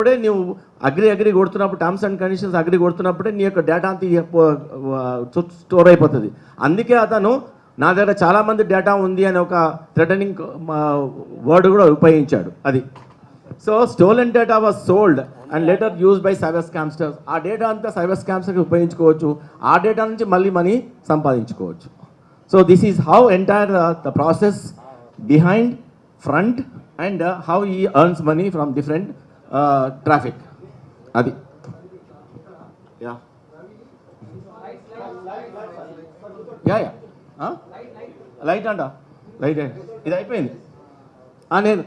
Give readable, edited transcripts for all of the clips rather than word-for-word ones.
అప్పుడే నువ్వు అగ్రి కొడుతున్నప్పుడు టర్మ్స్ అండ్ కండిషన్స్ అగ్రి కొడుతున్నప్పుడే నీ యొక్క డేటా అంతా స్టోర్ అయిపోతుంది. అందుకే అతను నా దగ్గర చాలామంది డేటా ఉంది అని ఒక థ్రెటనింగ్ వర్డ్ కూడా ఉపయోగించాడు. అది so stolen data was sold and later used by cyber scamsters. ఆ డేటా అంతా సైబర్ స్కామ్స్టర్కి ఉపయోగించుకోవచ్చు. ఆ డేటా నుంచి మళ్ళీ మనీ సంపాదించుకోవచ్చు. So this is how entire the process behind front and how he earns money from different traffic. అది yeah yeah yeah light అంట లైట్ ఇది అయిపోయింది. నేను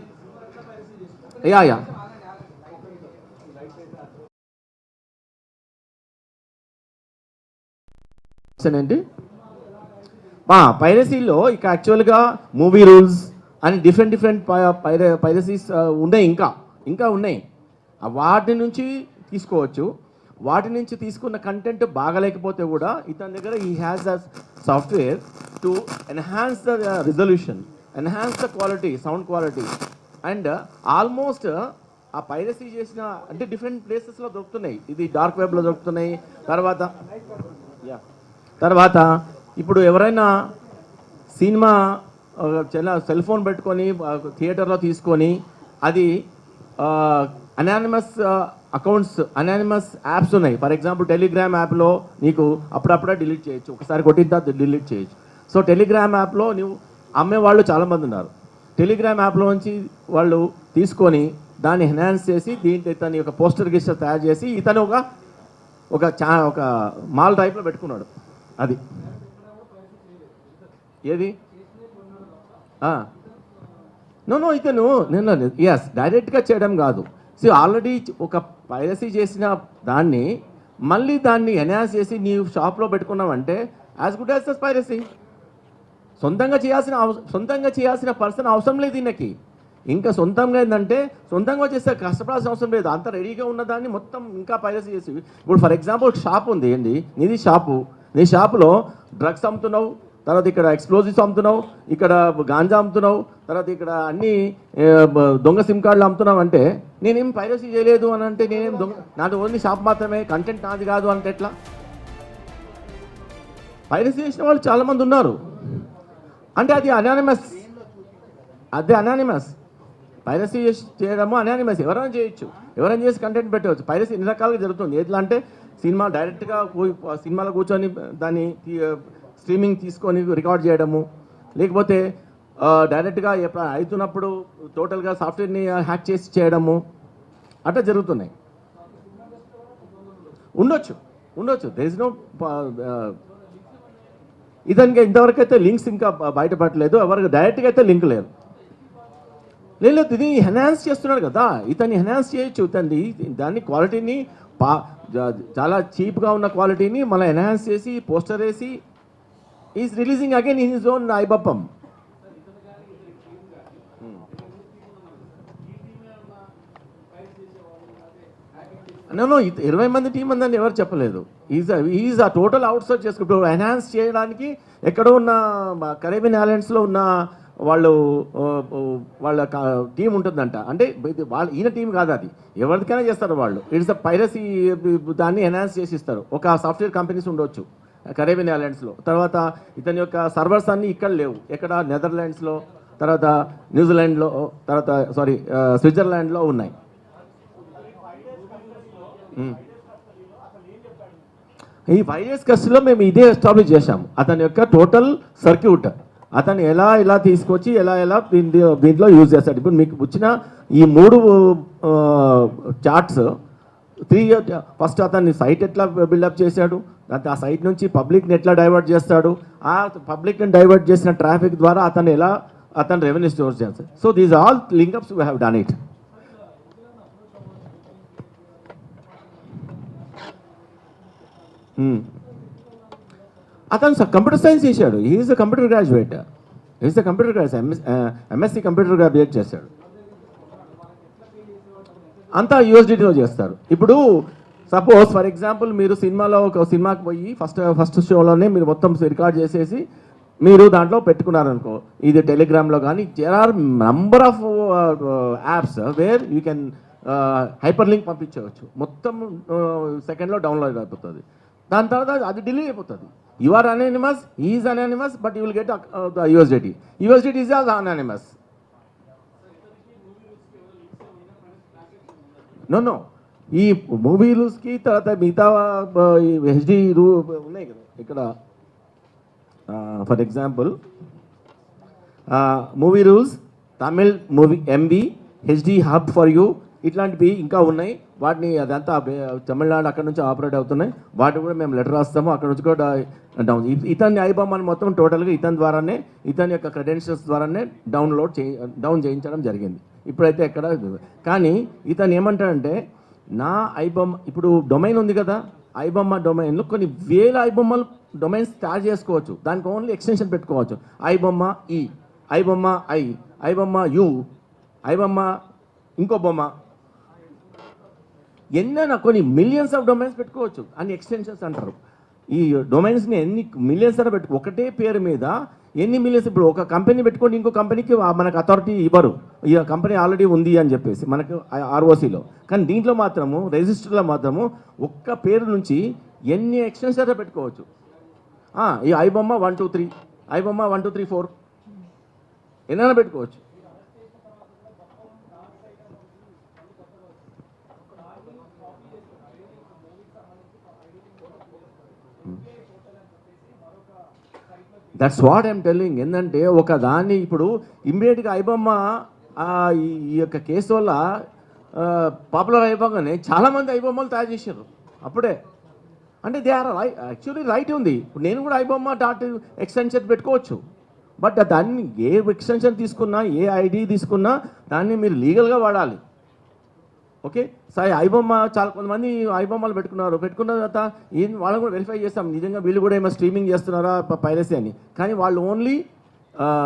యా యా ఏంటి పైరసీలో ఇక యాక్చువల్గా మూవీ రూల్స్ అని డిఫరెంట్ పైరసీస్ ఉన్నాయి, ఇంకా ఉన్నాయి. వాటి నుంచి తీసుకోవచ్చు. వాటి నుంచి తీసుకున్న కంటెంట్ బాగలేకపోతే కూడా ఇతని దగ్గర ఈ has the software to enhance the resolution, enhance the quality, sound quality. And almost ఆ పైరసీ చేసిన అంటే డిఫరెంట్ ప్లేసెస్లో దొరుకుతున్నాయి. ఇది డార్క్ వెబ్లో దొరుకుతున్నాయి. తర్వాత ఇప్పుడు ఎవరైనా సినిమా సెల్ ఫోన్ పెట్టుకొని థియేటర్లో తీసుకొని అది అనానిమస్ అకౌంట్స్, అనానిమస్ యాప్స్ ఉన్నాయి. ఫర్ ఎగ్జాంపుల్ టెలిగ్రామ్ యాప్లో నీకు అప్పుడప్పుడే డిలీట్ చేయొచ్చు, ఒకసారి కొట్టిన తర్వాత డిలీట్ చేయొచ్చు. సో టెలిగ్రామ్ యాప్లో నువ్వు అమ్మేవాళ్ళు చాలామంది ఉన్నారు. టెలిగ్రామ్ యాప్లో నుంచి వాళ్ళు తీసుకొని దాన్ని ఎన్హాన్స్ చేసి దీంట్లో ఇతని ఒక పోస్టర్ గిస్టర్ తయారు చేసి ఇతను ఒక మాల్ టైప్లో పెట్టుకున్నాడు. అది ఏది నో ఇతను ఎస్ డైరెక్ట్గా చేయడం కాదు. సో ఆల్రెడీ ఒక పైరసీ చేసిన దాన్ని మళ్ళీ దాన్ని ఎన్హాన్స్ చేసి నీ షాప్లో పెట్టుకున్నావంటే as good as the piracy. సొంతంగా చేయాల్సిన పర్సన్ అవసరం లేదు దీనికి. ఇంకా సొంతంగా ఏంటంటే సొంతంగా చేస్తే కష్టపడాల్సిన అవసరం లేదు. అంత రెడీగా ఉన్నదాన్ని మొత్తం ఇంకా పైరసీ చేసి. ఇప్పుడు ఫర్ ఎగ్జాంపుల్ షాప్ ఉంది ఏంటి, నీది షాపు, నీ షాపులో డ్రగ్స్ అమ్ముతున్నావు, తర్వాత ఇక్కడ ఎక్స్ప్లోజివ్స్ అమ్ముతున్నావు, ఇక్కడ గాంజా అమ్ముతున్నావు, తర్వాత ఇక్కడ అన్ని దొంగ సిమ్ కార్డులు అమ్ముతున్నావు అంటే నేనేం పైరసీ చేయలేదు అని అంటే నేనేం నాది ఓన్లీ షాప్ మాత్రమే, కంటెంట్ నాది కాదు అంటే ఎట్లా? పైరసీ చేసిన వాళ్ళు చాలామంది ఉన్నారు. అంటే అది అనానిమస్, పైరసీ చేయడము అనానిమస్. ఎవరైనా చేయొచ్చు, ఎవరైనా చేసి కంటెంట్ పెట్టవచ్చు. పైరసీ ఎన్ని రకాలుగా జరుగుతుంది. ఎట్లా అంటే సినిమా డైరెక్ట్గా సినిమాలో కూర్చొని దాన్ని స్ట్రీమింగ్ తీసుకొని రికార్డ్ చేయడము, లేకపోతే డైరెక్ట్గా అవుతున్నప్పుడు టోటల్గా సాఫ్ట్వేర్ని హ్యాక్ చేసి చేయడము, అట్లా జరుగుతున్నాయి. ఉండొచ్చు దెర్ ఇస్ నో. ఇతనికి ఇంతవరకు అయితే లింక్స్ ఇంకా బయటపడలేదు, ఎవరికి డైరెక్ట్గా అయితే లింక్ లేదు. ఇది ఎన్హాన్స్ చేస్తున్నాడు కదా, ఇతన్ని ఎన్హాన్స్ చేయొచ్చు. దాన్ని క్వాలిటీని చాలా చీప్గా ఉన్న క్వాలిటీని మళ్ళీ ఎన్హాన్స్ చేసి పోస్టర్ వేసి is releasing again in his own ఐబప్పం. నో 20 మంది టీం అందని ఎవరు చెప్పలేదు. ఈజ్ ఆ టోటల్ అవుట్సోర్స్ చేసుకుంటూ ఎన్హాన్స్ చేయడానికి ఎక్కడో ఉన్న కరేబియన్ ఐలాండ్స్లో ఉన్న వాళ్ళ టీం ఉంటుందంట. అంటే ఈయన టీం కాదు, అది ఎవరికైనా చేస్తారు వాళ్ళు. ఇట్స్ అ పైరసీ, దాన్ని ఎన్హాన్స్ చేసి ఇస్తారు. ఒక సాఫ్ట్వేర్ కంపెనీస్ ఉండొచ్చు కరేబియన్ ఐలాండ్స్లో. తర్వాత ఇతని యొక్క సర్వర్స్ అన్నీ ఇక్కడ లేవు, ఎక్కడ నెదర్లాండ్స్లో, తర్వాత న్యూజిలాండ్లో, తర్వాత స్విట్జర్లాండ్లో ఉన్నాయి. ఈ 5 years కస్టడీలో మేము ఇదే ఎస్టాబ్లిష్ చేశాము. అతని యొక్క టోటల్ సర్క్యూట్ అతను ఎలా తీసుకొచ్చి ఎలా దీంట్లో యూజ్ చేస్తాడు. ఇప్పుడు మీకు వచ్చిన ఈ 3 చార్ట్స్ 3 ఫస్ట్ అతన్ని సైట్ ఎట్లా బిల్డప్ చేశాడు, ఆ సైట్ నుంచి పబ్లిక్ని ఎట్లా డైవర్ట్ చేస్తాడు, ఆ పబ్లిక్ని డైవర్ట్ చేసిన ట్రాఫిక్ ద్వారా అతను రెవెన్యూ స్టోర్ చేస్తాడు. So these all link-ups we have done it. అతను కంప్యూటర్ సైన్స్ చేశాడు. Is a computer graduate, MSc computer graduate చేశాడు. అంతా యూఎస్డిటీలో చేస్తారు. ఇప్పుడు సపోజ్ ఫర్ ఎగ్జాంపుల్ మీరు ఒక సినిమాకి పోయి ఫస్ట్ షోలోనే మీరు మొత్తం రికార్డ్ చేసేసి మీరు దాంట్లో పెట్టుకున్నారనుకో, ఇది టెలిగ్రామ్లో కానీ there are number of apps where you can hyperlink పంపించవచ్చు, మొత్తం సెకండ్లో డౌన్లోడ్ అయిపోతుంది. దాని తర్వాత అది డిలీట్ అయిపోతుంది. You are anonymous, is anonymous, but you will get the USDT. USDT is all anonymous. No ఈ మూవీ రూల్స్కి తర్వాత మిగతా హెచ్డి ఉన్నాయి కదా ఇక్కడ. For example movie rules, Tamil movie MB, HD hub for you, ఇట్లాంటివి ఇంకా ఉన్నాయి. వాటిని అదంతా తమిళనాడు అక్కడ నుంచి ఆపరేట్ అవుతున్నాయి. వాటిని కూడా మేము లెటర్ రాస్తాము, అక్కడ నుంచి కూడా డౌన్. ఇతని ఐబామాని మొత్తం టోటల్గా ఇతని ద్వారానే, ఇతని యొక్క క్రెడెన్షియల్స్ ద్వారానే డౌన్ చేయించడం జరిగింది. ఇప్పుడైతే ఎక్కడ కానీ ఇతను ఏమంటాడంటే నా ఐబొమ్మ, ఇప్పుడు డొమైన్ ఉంది కదా, ఐబొమ్మ డొమైన్లో కొన్ని వేల ఐబొమ్మలు డొమైన్స్ స్టార్ట్ చేసుకోవచ్చు. దానికి ఓన్లీ ఎక్స్టెన్షన్ పెట్టుకోవచ్చు. ఐబొమ్మ ఈ, ఐబొమ్మ ఐబొమ్మ యు, ఐబొమ్మ ఇంకో బొమ్మ, ఎన్నైనా కొన్ని మిలియన్స్ ఆఫ్ డొమైన్స్ పెట్టుకోవచ్చు. అన్ని ఎక్స్టెన్షన్స్ అంటారు. ఈ డొమైన్స్ని ఎన్ని మిలియన్స్ అయినా పెట్టుకో, ఒకటే పేరు మీద ఎన్ని మిలియన్స్. ఇప్పుడు ఒక కంపెనీ పెట్టుకోండి, ఇంకో కంపెనీకి మనకు అథారిటీ ఇవ్వరు, ఈ కంపెనీ ఆల్రెడీ ఉంది అని చెప్పేసి మనకు ఆర్ఓసిలో. కానీ దీంట్లో మాత్రము రిజిస్టర్లో మాత్రము ఒక్క పేరు నుంచి ఎన్ని ఎక్స్టెన్షన్స్ పెట్టుకోవచ్చు. ఈ ఐబొమ్మ 1 2 3, ఐబొమ్మ 1 2 3 4 ఎన్నైనా పెట్టుకోవచ్చు. That's what I'm telling. ఏంటంటే ఒక దాన్ని ఇప్పుడు ఇమ్మీడియట్గా ఐబొమ్మ ఈ యొక్క కేసు వల్ల పాపులర్ అయిపోగానే చాలామంది ఐబొమ్మలు తయారు చేశారు అప్పుడే. అంటే దే ఆర్ యాక్చువల్లీ రైట్ ఉంది. ఇప్పుడు నేను కూడా ఐబొమ్మ డాట్ ఎక్స్టెన్షన్ పెట్టుకోవచ్చు. బట్ దాన్ని ఏ ఎక్స్టెన్షన్ తీసుకున్నా, ఏ ఐడి తీసుకున్నా దాన్ని మీరు లీగల్గా వాడాలి. ఓకే సార్, ఐబొమ్మ చాలా కొంతమంది ఐబొమ్మలు పెట్టుకున్న తర్వాత వాళ్ళని కూడా వెరిఫై చేస్తాం, నిజంగా వీళ్ళు కూడా ఏమో స్ట్రీమింగ్ చేస్తున్నారా పైరసీ అని. కానీ వాళ్ళు ఓన్లీ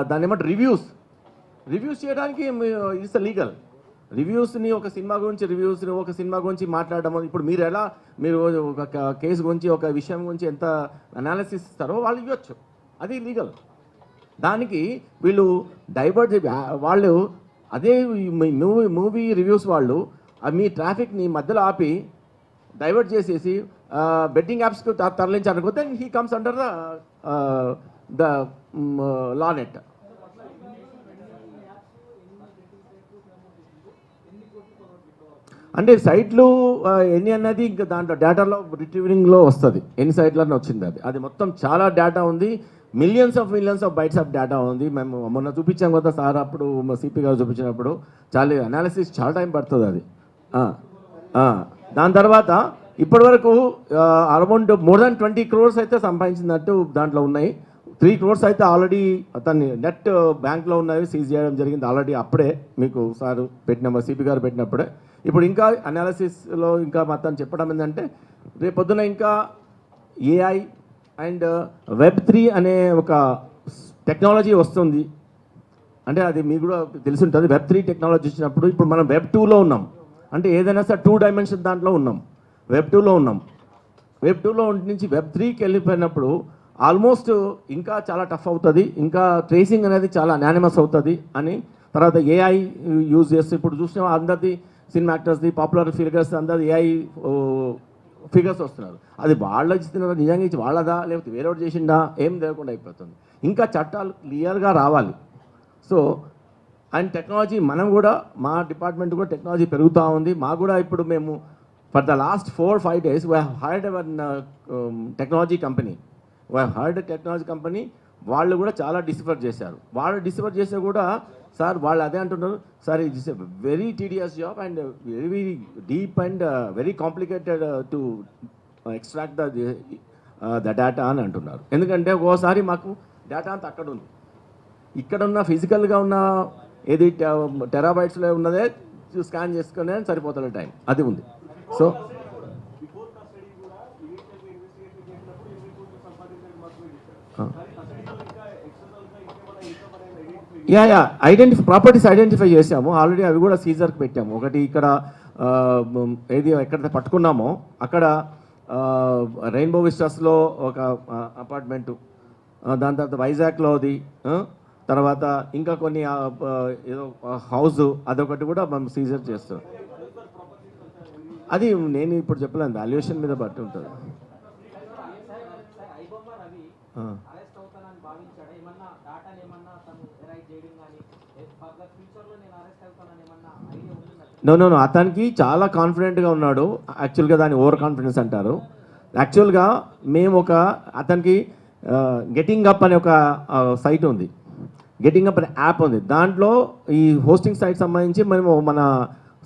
దాన్ని ఏమంటారు రివ్యూస్ చేయడానికి ఇట్స్ లీగల్. రివ్యూస్ని ఒక సినిమా గురించి మాట్లాడడం. ఇప్పుడు మీరు ఒక కేసు గురించి, ఒక విషయం గురించి ఎంత అనాలిసిస్ ఇస్తారో వాళ్ళు ఇవ్వచ్చు, అది లీగల్. దానికి వీళ్ళు డైవర్ట్ వాళ్ళు అదే మూవీ రివ్యూస్ వాళ్ళు మీ ట్రాఫిక్ని మధ్యలో ఆపి డైవర్ట్ చేసేసి బెట్టింగ్ యాప్స్కి తరలించాలనుకో, then he comes under the law net. అంటే సైట్లు ఎన్ని అన్నది ఇంకా దాంట్లో డేటాలో రిట్రీవింగ్లో వస్తుంది, ఎన్ని సైట్లన్నీ వచ్చింది. అది మొత్తం చాలా డేటా ఉంది, millions of bytes of data ఉంది. మేము మొన్న చూపించాం కదా సార్, అప్పుడు సిపి గారు చూపించినప్పుడు చాలా అనాలిసిస్ చాలా టైం పడుతుంది అది. దాని తర్వాత ఇప్పటివరకు అరౌండ్ మోర్ దాన్ 20 crores అయితే సంపాదించినట్టు దాంట్లో ఉన్నాయి. 3 crores అయితే ఆల్రెడీ అతన్ని నెట్ బ్యాంక్లో ఉన్నవి సీజ్ చేయడం జరిగింది ఆల్రెడీ. అప్పుడే మీకు సార్ సిపి గారు పెట్టినప్పుడే. ఇప్పుడు ఇంకా అనాలిసిస్లో ఇంకా మొత్తం చెప్పడం ఏంటంటే రేపొద్దున ఇంకా ఏఐ అండ్ Web3 అనే ఒక టెక్నాలజీ వస్తుంది. అంటే అది మీకు కూడా తెలిసి ఉంటుంది. Web3 టెక్నాలజీ వచ్చినప్పుడు ఇప్పుడు మనం Web2లో ఉన్నాం. అంటే ఏదైనా సార్ 2 dimension దాంట్లో ఉన్నాం, Web2లో ఉన్నాం. Web2లో నుంచి Web3కి వెళ్ళిపోయినప్పుడు ఆల్మోస్ట్ ఇంకా చాలా టఫ్ అవుతుంది, ఇంకా ట్రేసింగ్ అనేది చాలా అనానిమస్ అవుతుంది అని. తర్వాత ఏఐ యూజ్ చేస్తే ఇప్పుడు చూసిన అందరిది సినిమా యాక్టర్స్ది, పాపులర్ ఫిగర్స్ అందరిది ఏఐ ఫిగర్స్ వస్తున్నారు. అది వాళ్ళ ఇస్తున్నారు, నిజంగా ఇచ్చి వాళ్ళదా లేకపోతే వేరేవాడు చేసిందా ఏం తెలియకుండా అయిపోతుంది. ఇంకా చట్టాలు క్లియర్గా రావాలి. సో అండ్ టెక్నాలజీ మనం కూడా, మా డిపార్ట్మెంట్ కూడా టెక్నాలజీ పెరుగుతూ ఉంది. మాకు కూడా ఇప్పుడు మేము for the last 4-5 days we have hired hour technology company. వాళ్ళు కూడా చాలా డిసిఫర్ చేశారు. వాళ్ళు డిసిఫర్ చేస్తే కూడా సార్ వాళ్ళు అదే అంటున్నారు, sir it is a very tedious job and very deep and very complicated to extract the data అని అంటున్నారు. ఎందుకంటే ఒక్కోసారి మాకు డేటా అంతా అక్కడ ఉంది, ఇక్కడ ఉన్న ఫిజికల్గా ఉన్న ఏది టెరాబైట్స్లో ఉన్నదే స్కాన్ చేసుకునే సరిపోతుంది టైం, అది ఉంది. సో ప్రాపర్టీస్ ఐడెంటిఫై చేసాము ఆల్రెడీ, అవి కూడా సీజర్కి పెట్టాము. ఒకటి ఇక్కడ ఏది ఎక్కడ పట్టుకున్నామో అక్కడ రెయిన్బో విస్టాస్లో ఒక అపార్ట్మెంటు, దాని తర్వాత వైజాగ్లోది, తర్వాత ఇంకా కొన్ని ఏదో హౌస్, అదొకటి కూడా మనం సీజర్ చేస్తాం. అది నేను ఇప్పుడు చెప్పలేను, వాల్యుయేషన్ మీద బట్టి ఉంటుంది. ఆ. నో నో నో, అతనికి చాలా కాన్ఫిడెంట్గా ఉన్నాడు. యాక్చువల్గా దాన్ని ఓవర్ కాన్ఫిడెన్స్ అంటారు. యాక్చువల్గా మేము అతనికి గెటింగ్ అప్ అనే ఒక సైట్ ఉంది, గెటింగ్ అప్ అనే యాప్ ఉంది. దాంట్లో ఈ హోస్టింగ్ సైట్ సంబంధించి మేము మన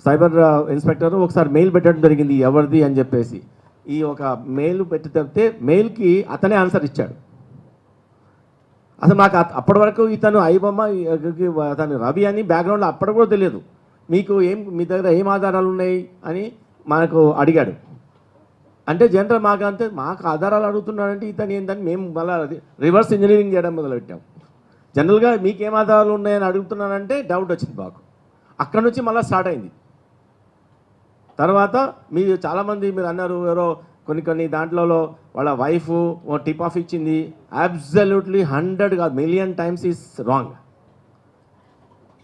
సైబర్ ఇన్స్పెక్టర్ ఒకసారి మెయిల్ పెట్టడం జరిగింది, ఎవరిది అని చెప్పేసి. ఈ ఒక మెయిల్ పెట్టి తప్పితే మెయిల్కి అతనే ఆన్సర్ ఇచ్చాడు. అసలు నాకు అప్పటి వరకు ఇతను ఐబొమ్మ అతను రవి అని బ్యాక్గ్రౌండ్లో అప్పటి కూడా తెలియదు. మీకు మీ దగ్గర ఏం ఆధారాలు ఉన్నాయి అని మనకు అడిగాడు. అంటే జనరల్ మాకు ఆధారాలు అడుగుతున్నాడంటే ఇతను ఏంటని మేము మళ్ళీ రివర్స్ ఇంజనీరింగ్ చేయడం మొదలుపెట్టాం. జనరల్గా మీకేం ఆధారాలు ఉన్నాయని అడుగుతున్నానంటే డౌట్ వచ్చింది మాకు. అక్కడ నుంచి మళ్ళీ స్టార్ట్ అయింది. తర్వాత మీరు చాలామంది మీరు అన్నారు ఎవరో కొన్ని దాంట్లో వాళ్ళ వైఫ్ టిప్ ఆఫ్ ఇచ్చింది. అబ్సల్యూట్లీ 100 కాదు, మిలియన్ టైమ్స్ ఈజ్ రాంగ్.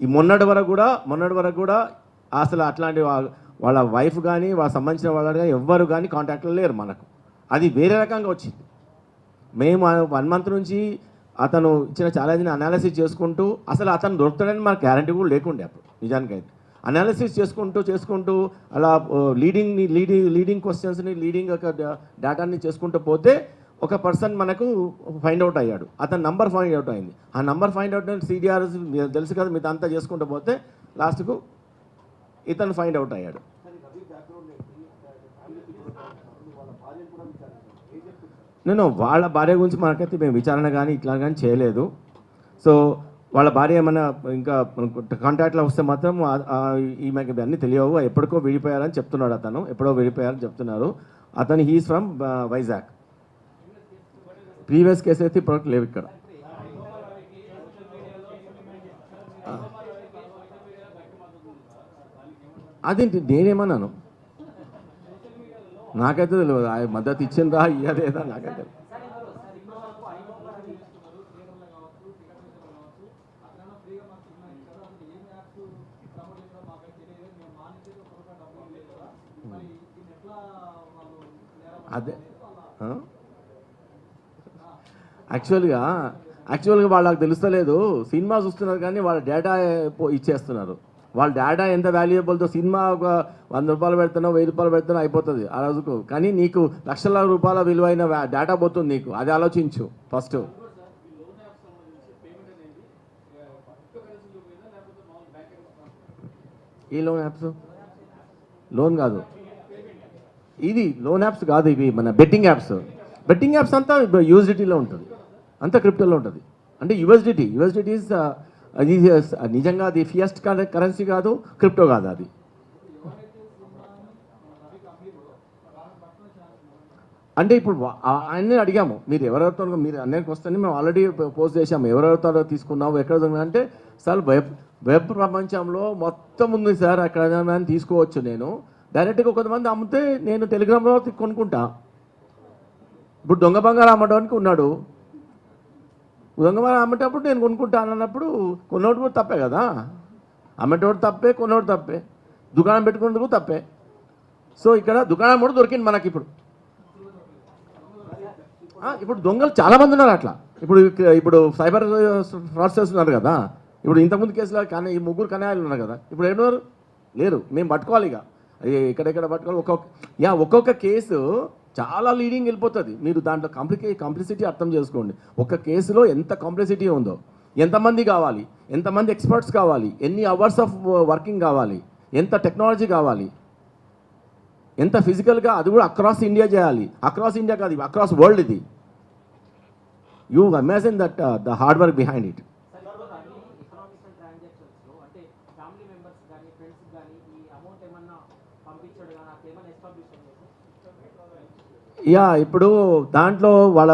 ఈ మొన్నటి వరకు కూడా అసలు అట్లాంటి వాళ్ళ వైఫ్ కానీ వాళ్ళ సంబంధించిన వాళ్ళు కానీ ఎవ్వరు కానీ కాంటాక్ట్లో లేరు మనకు. అది వేరే రకంగా వచ్చింది. మేము 1 మంత్ నుంచి అతను ఇచ్చిన ఛాలెంజ్ని అనాలిసిస్ చేసుకుంటూ, అసలు అతను దొరుకుతాడని మనకు గ్యారంటీ కూడా లేకుండే అప్పుడు. నిజానికైతే అనాలిసిస్ చేసుకుంటూ అలా లీడింగ్ క్వశ్చన్స్ని లీడింగ్ ఒక డేటాని చేసుకుంటూ పోతే ఒక పర్సన్ మనకు ఫైండ్ అవుట్ అయ్యాడు. అతని నంబర్ ఫైండ్ అవుట్ అయింది. ఆ నంబర్ ఫైండ్ అవుట్ CDR తెలుసు కదా, మీతో అంతా చేసుకుంటూ పోతే లాస్ట్కు ఇతను ఫైండ్ అవుట్ అయ్యాడు. నేను వాళ్ళ భార్య గురించి మనకైతే మేము విచారణ కానీ ఇట్లా కానీ చేయలేదు. సో వాళ్ళ భార్య ఏమైనా ఇంకా కాంటాక్ట్లో వస్తే మాత్రం ఈమెకి అన్నీ తెలియవు, ఎప్పటికో విడిపోయారని చెప్తున్నాడు. అతను ఎప్పుడో విడిపోయారని చెప్తున్నారు. అతను he's from Vizag. Previous case అయితే ఇప్పటివరకు లేవు ఇక్కడ. అదేంటి నేనేమన్నాను, నాకైతే తెలియదు. మద్దతు ఇచ్చిందా ఇయ్యలేదా నాకైతే. అదే యాక్చువల్గా వాళ్ళకి తెలుస్తలేదు. సినిమా చూస్తున్నారు కానీ వాళ్ళ డేటా ఇచ్చేస్తున్నారు. వాళ్ళ డేటా ఎంత వాల్యుయబుల్తో, సినిమా ఒక 100 రూపాయలు పెడుతున్నా 1000 రూపాయలు పెడుతున్నా అయిపోతుంది ఆ రోజుకు. కానీ నీకు లక్షల రూపాయల విలువైన డేటా పోతుంది నీకు. అది ఆలోచించు ఫస్ట్. ఈ లోన్ యాప్స్ లోన్ కాదు, ఇది లోన్ యాప్స్ కాదు, ఇవి మన బెట్టింగ్ యాప్స్ అంతా యూఎస్డిటీలో ఉంటుంది, అంతా క్రిప్టోలో ఉంటుంది. అంటే యూఎస్డిటీ ఈజ్ అది నిజంగా అది ఫియస్ట్ కరెన్సీ కాదు, క్రిప్టో కాదు అది. అంటే ఇప్పుడు ఆయన్ని అడిగాము, మీరు ఎవరెవరితో మీరు అన్నిటికి వస్తే మేము ఆల్రెడీ పోస్ట్ చేసాము, ఎవరెవరితో తీసుకున్నాము ఎక్కడ అంటే, సార్ వెబ్ ప్రపంచంలో మొత్తం ఉంది సార్, అక్కడ తీసుకోవచ్చు. నేను డైరెక్ట్గా కొంతమంది అమ్మితే నేను టెలిగ్రామ్లో కొనుక్కుంటా. ఇప్పుడు దొంగ బంగారం అమ్మడానికి ఉన్నాడు, దొంగ బంగారం అమ్మేటప్పుడు నేను కొనుక్కుంటాను అన్నప్పుడు కొన్నోడు కూడా తప్పే కదా. అమ్మేటోడు తప్పే, కొన్నోడు తప్పే, దుకాణం పెట్టుకునేందుకు తప్పే. సో ఇక్కడ దుకాణం కూడా దొరికింది మనకి. ఇప్పుడు దొంగలు చాలామంది ఉన్నారు అట్లా. ఇప్పుడు సైబర్ ఫ్రాడ్స్టర్స్ ఉన్నారు కదా. ఇప్పుడు ఇంతకుముందు కేసులో కానీ ఈ 3 కన్యాలు ఉన్నారు కదా, ఇప్పుడు ఎవరు లేరు. మేము పట్టుకోవాలి ఇక, ఎక్కడెక్కడ పట్టుకోవాలి. ఒక్కొక్క కేసు చాలా లీడింగ్ వెళ్ళిపోతుంది. మీరు దాంట్లో కాంప్లిసిటీ అర్థం చేసుకోండి. ఒక కేసులో ఎంత కాంప్లిసిటీ ఉందో, ఎంతమంది కావాలి, ఎంతమంది ఎక్స్పర్ట్స్ కావాలి, ఎన్ని అవర్స్ ఆఫ్ వర్కింగ్ కావాలి, ఎంత టెక్నాలజీ కావాలి, ఎంత ఫిజికల్గా, అది కూడా అక్రాస్ ఇండియా చేయాలి. అక్రాస్ ఇండియా కాదు, అక్రాస్ వరల్డ్. ఇది you imagine that the hard work behind it. ఇప్పుడు దాంట్లో వాళ్ళ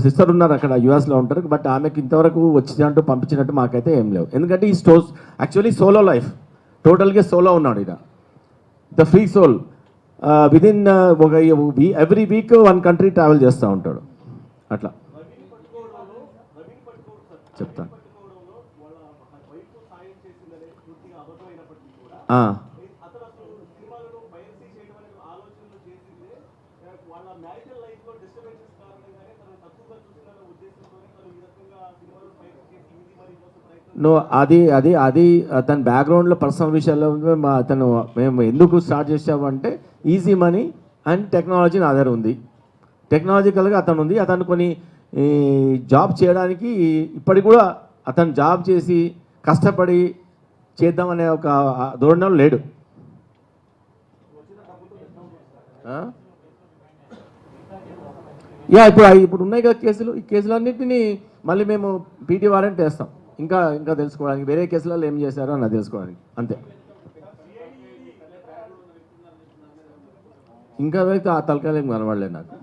సిస్టర్ ఉన్నారు అక్కడ, యుఎస్లో ఉంటారు. బట్ ఆమెకి ఇంతవరకు వచ్చినట్టు పంపించినట్టు మాకైతే ఏం లేవు. ఎందుకంటే ఈ యాక్చువల్లీ సోలో లైఫ్, టోటల్గా సోలో ఉన్నాడు. ఇక ద ఫ్రీ సోల్ విదిన్ ఒక ఎవ్రీ వీక్ 1 కంట్రీ ట్రావెల్ చేస్తూ ఉంటాడు. అట్లా చెప్తాను. నో, అది తన బ్యాక్గ్రౌండ్లో పర్సనల్ విషయాల్లో అతను మేము ఎందుకు స్టార్ట్ చేసామంటే ఈజీ మనీ అండ్ టెక్నాలజీ నా దగ్గర ఉంది, టెక్నాలజికల్గా అతను ఉంది. అతను కొన్ని జాబ్ చేయడానికి ఇప్పటికి కూడా అతను జాబ్ చేసి కష్టపడి చేద్దామనే ఒక ధోరణిలో లేడు. ఇప్పుడు ఉన్నాయి కదా కేసులు, ఈ కేసులన్నింటినీ మళ్ళీ మేము పీటీ వారెంట్ వేస్తాం ఇంకా తెలుసుకోవడానికి, వేరే కేసులలో ఏం చేశారో అని తెలుసుకోవడానికి, అంతే. ఇంకా అయితే ఆ తలకాయలు ఏం కనబడలేదు నాకు.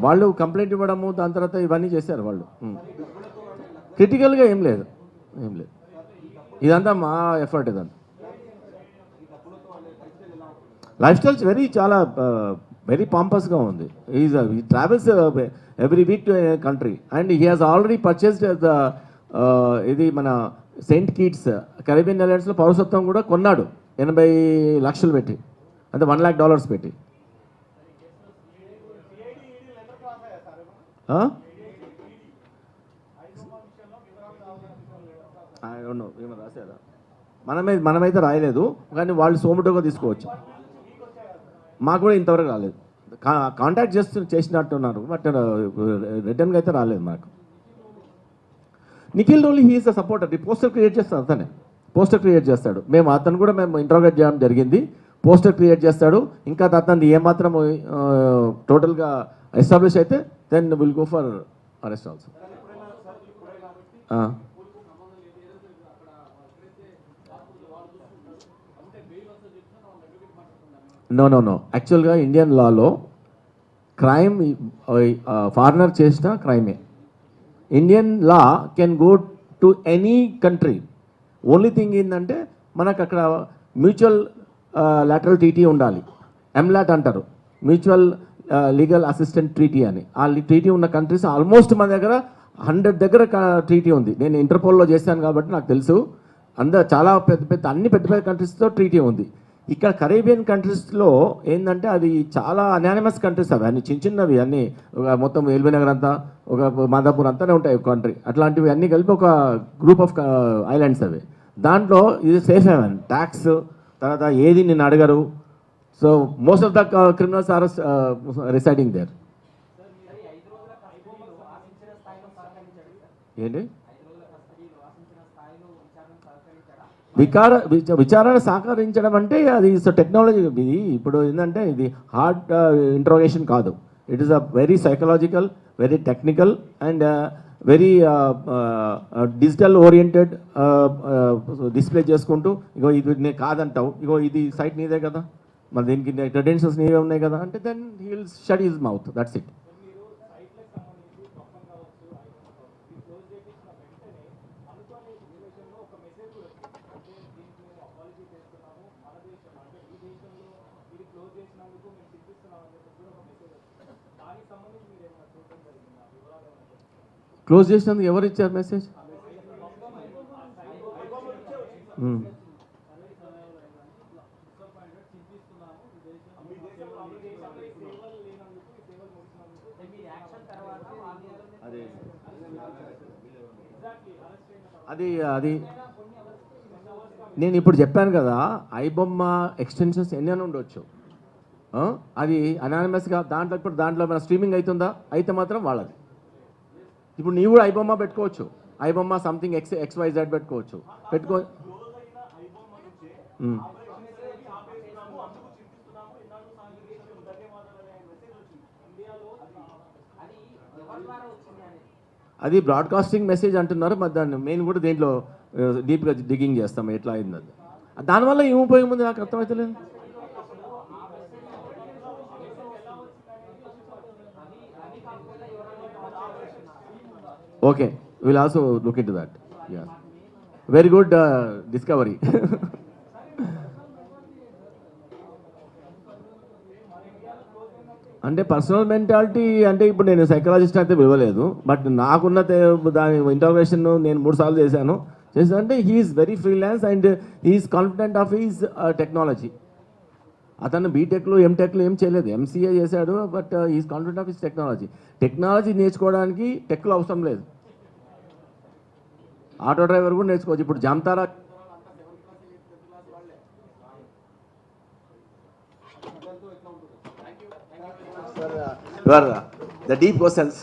వాళ్ళు కంప్లైంట్ ఇవ్వడము, దాని తర్వాత ఇవన్నీ చేశారు వాళ్ళు. క్రిటికల్గా ఏం లేదు. ఇదంతా మా ఎఫర్ట్. ఇదంతా లైఫ్ స్టైల్స్ చాలా వెరీ పాంపస్గా ఉంది. ఈ travels every week to country and he has already purchased ఇది మన సెయింట్ కిట్స్ కరేబియన్ ఐలాండ్స్లో పౌరసత్వం కూడా కొన్నాడు 80 లక్షలు పెట్టి, అంటే $1 lakh పెట్టి. ఏమో రాశారా? మనమైతే రాయలేదు, కానీ వాళ్ళు సోమటోగా తీసుకోవచ్చు. మాకు కూడా ఇంతవరకు రాలేదు. కాంటాక్ట్ చేసినట్టున్నారు, బట్ రిటర్న్గా అయితే రాలేదు మాకు. నిఖిల్ రోలి హీఈస్ అ సపోర్టర్. ఈ పోస్టర్ క్రియేట్ చేస్తాడు, అతనే పోస్టర్ క్రియేట్ చేస్తాడు. అతను కూడా మేము ఇంట్రోగేట్ చేయడం జరిగింది. పోస్టర్ క్రియేట్ చేస్తాడు. ఇంకా అతను ఏమాత్రం టోటల్గా ఎస్టాబ్లిష్ అయితే then will go for arrest also. No యాక్చువల్గా ఇండియన్ లాలో క్రైమ్ ఫారినర్ చేసిన క్రైమే. Indian law can go to any country. Only thing ఏంటంటే మనకు అక్కడ మ్యూచువల్ లాటరల్ ట్రీటీ ఉండాలి, ఎంలాట్ అంటారు, మ్యూచువల్ లీగల్ అసిస్టెంట్ ట్రీటీ అని. ఆ ట్రీటీ ఉన్న కంట్రీస్ ఆల్మోస్ట్ మన దగ్గర 100 దగ్గర ట్రీటీ ఉంది. నేను ఇంటర్పోల్లో చేశాను కాబట్టి నాకు తెలుసు. చాలా అన్ని పెద్ద కంట్రీస్తో ట్రీటీ ఉంది. ఇక్కడ కరేబియన్ కంట్రీస్లో ఏంటంటే అది చాలా అనానిమస్ కంట్రీస్, అవి అన్ని చిన్నవి అన్నీ, మొత్తం ఎల్బీ నగర్ అంతా, ఒక మాదాపూర్ అంతానే ఉంటాయి కంట్రీ. అట్లాంటివి అన్నీ కలిపి ఒక గ్రూప్ ఆఫ్ ఐలాండ్స్ అవి. దాంట్లో ఇది సేఫ్ హెవెన్, ట్యాక్స్ తర్వాత ఏది నిన్ను అడగరు. So most of the criminals are residing there. ఏంటి విచారణ సహకరించడం అంటే అది టెక్నాలజీ. ఇది ఇప్పుడు ఏంటంటే ఇది హార్డ్ ఇంట్రోగేషన్ కాదు, it is a very psychological, very technical and very digital oriented. Display చేసుకుంటూ ఇగో ఇది నేను కాదంటావు, ఇగో ఇది సైట్ నీదే కదా, మరి దీనికి క్రెడెన్షియల్స్ నీవే ఉన్నాయి కదా అంటే then he will shut his mouth, that's it. Close చేసినందుకు ఎవరు ఇచ్చారు మెసేజ్? అది నేను ఇప్పుడు చెప్పాను కదా, ఐబొమ్మ ఎక్స్టెన్షన్స్ ఎన్ని అని ఉండొచ్చు. అది అనానిమస్గా దాంట్లో మన స్ట్రీమింగ్ అవుతుందా? అయితే మాత్రం వాళ్ళది. ఇప్పుడు నీవు కూడా ఐబొమ్మ పెట్టుకోవచ్చు, ఐబొమ్మ సంథింగ్ XYZ పెట్టుకోవచ్చు. అది బ్రాడ్కాస్టింగ్ మెసేజ్ అంటున్నారు, మరి దాన్ని మేము కూడా దీంట్లో డీప్గా డిగింగ్ చేస్తాం ఎట్లా అయింది. దానివల్ల ఏం ఉపయోగం ఉంది నాకు అర్థమవుతలేదు. Okay, will also look in to that. Yeah, very good discovery. అంటే పర్సనల్ మెంటాలిటీ అంటే ఇప్పుడు నేను సైకాలజిస్ట్ అయితే పిలవలేదు, బట్ నాకున్న దాని ఇంటర్వ్యూషన్ నేను 3 సార్లు చేశాను అంటే he's very freelance and he's confident of his technology. అతను బీటెక్లో ఎంటెక్లో ఏం చేయలేదు, ఎంసీఏ చేశాడు. But is confident of his technology నేర్చుకోవడానికి టెక్లో అవసరం లేదు. ఆటో డ్రైవర్ కూడా నేర్చుకోవచ్చు. ఇప్పుడు జామ్తారా ద డీప్ క్వశ్చన్స్.